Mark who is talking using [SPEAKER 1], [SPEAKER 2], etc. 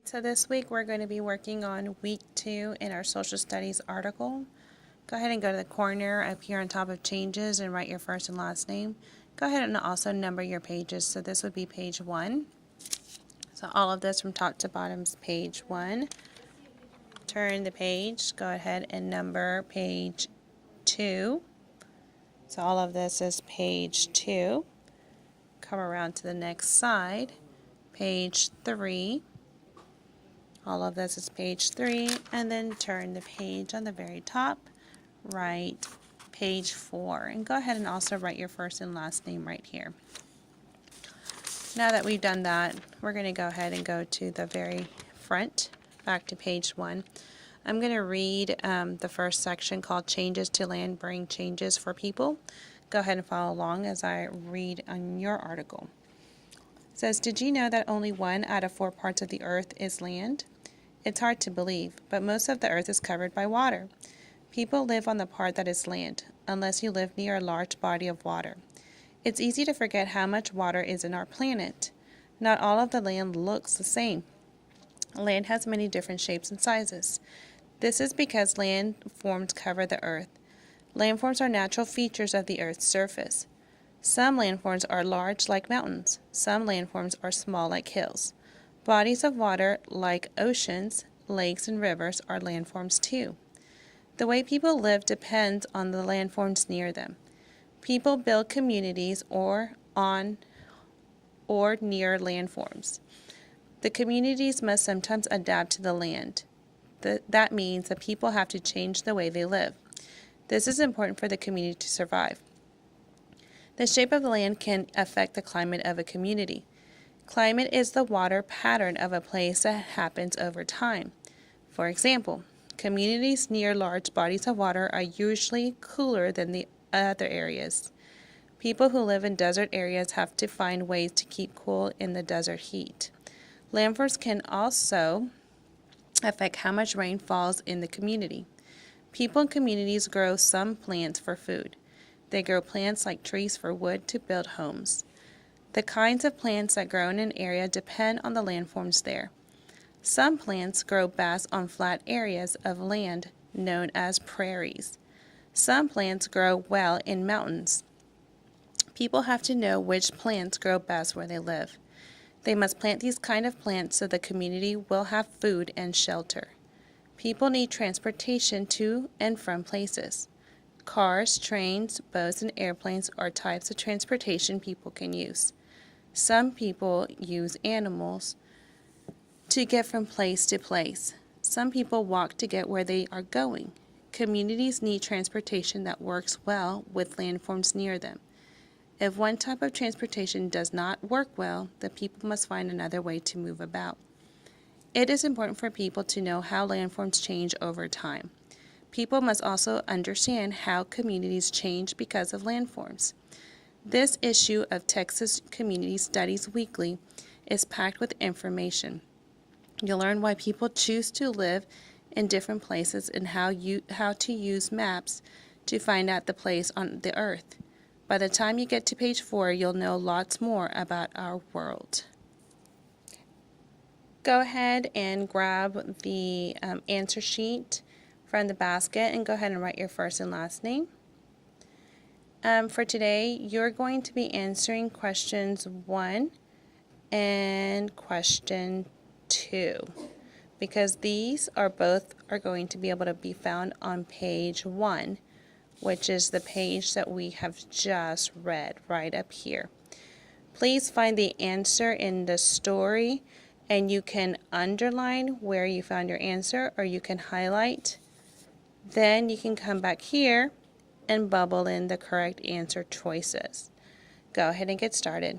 [SPEAKER 1] So this week we're going to be working on week 2 in our social studies article. Go ahead and go to the corner up here on top of changes and write your first and last name. Go ahead and also number your pages. So this would be page 1. So all of this from top to bottom is page 1. Turn the page. Go ahead and number page 2. So all of this is page 2. Come around to the next side. Page 3. All of this is page 3, and then turn the page on the very top, write page 4, and go ahead and also write your first and last name right here. Now that we've done that, we're going to go ahead and go to the very front, back to page 1. I'm going to read the first section called Changes to Land Bring Changes for People. Go ahead and follow along as I read on your article. It says, did you know that only 1 out of 4 parts of the earth is land? It's hard to believe, but most of the earth is covered by water. People live on the part that is land, unless you live near a large body of water. It's easy to forget how much water is in our planet. Not all of the land looks the same. Land has many different shapes and sizes. This is because landforms cover the earth. Landforms are natural features of the earth's surface. Some landforms are large like mountains. Some landforms are small like hills. Bodies of water like oceans, lakes, and rivers are landforms too. The way people live depends on the landforms near them. People build communities on or near landforms. The communities must sometimes adapt to the land. That means that people have to change the way they live. This is important for the community to survive. The shape of the land can affect the climate of a community. Climate is the water pattern of a place that happens over time. For example, communities near large bodies of water are usually cooler than the other areas. People who live in desert areas have to find ways to keep cool in the desert heat. Landforms can also affect how much rain falls in the community. People in communities grow some plants for food. They grow plants like trees for wood to build homes. The kinds of plants that grow in an area depend on the landforms there. Some plants grow best on flat areas of land known as prairies. Some plants grow well in mountains. People have to know which plants grow best where they live. They must plant these kind of plants so the community will have food and shelter. People need transportation to and from places. Cars, trains, boats, and airplanes are types of transportation people can use. Some people use animals to get from place to place. Some people walk to get where they are going. Communities need transportation that works well with landforms near them. If one type of transportation does not work well, the people must find another way to move about. It is important for people to know how landforms change over time. People must also understand how communities change because of landforms. This issue of Texas Community Studies Weekly is packed with information. You'll learn why people choose to live in different places and how to use maps to find out the place on the earth. By the time you get to page 4, you'll know lots more about our world. Go ahead and grab the answer sheet from the basket and go ahead and write your first and last name. For today, you're going to be answering questions 1 and question 2 because these are going to be able to be found on page 1, which is the page that we have just read right up here. Please find the answer in the story, and you can underline where you found your answer or you can highlight. Then you can come back here and bubble in the correct answer choices. Go ahead and get started.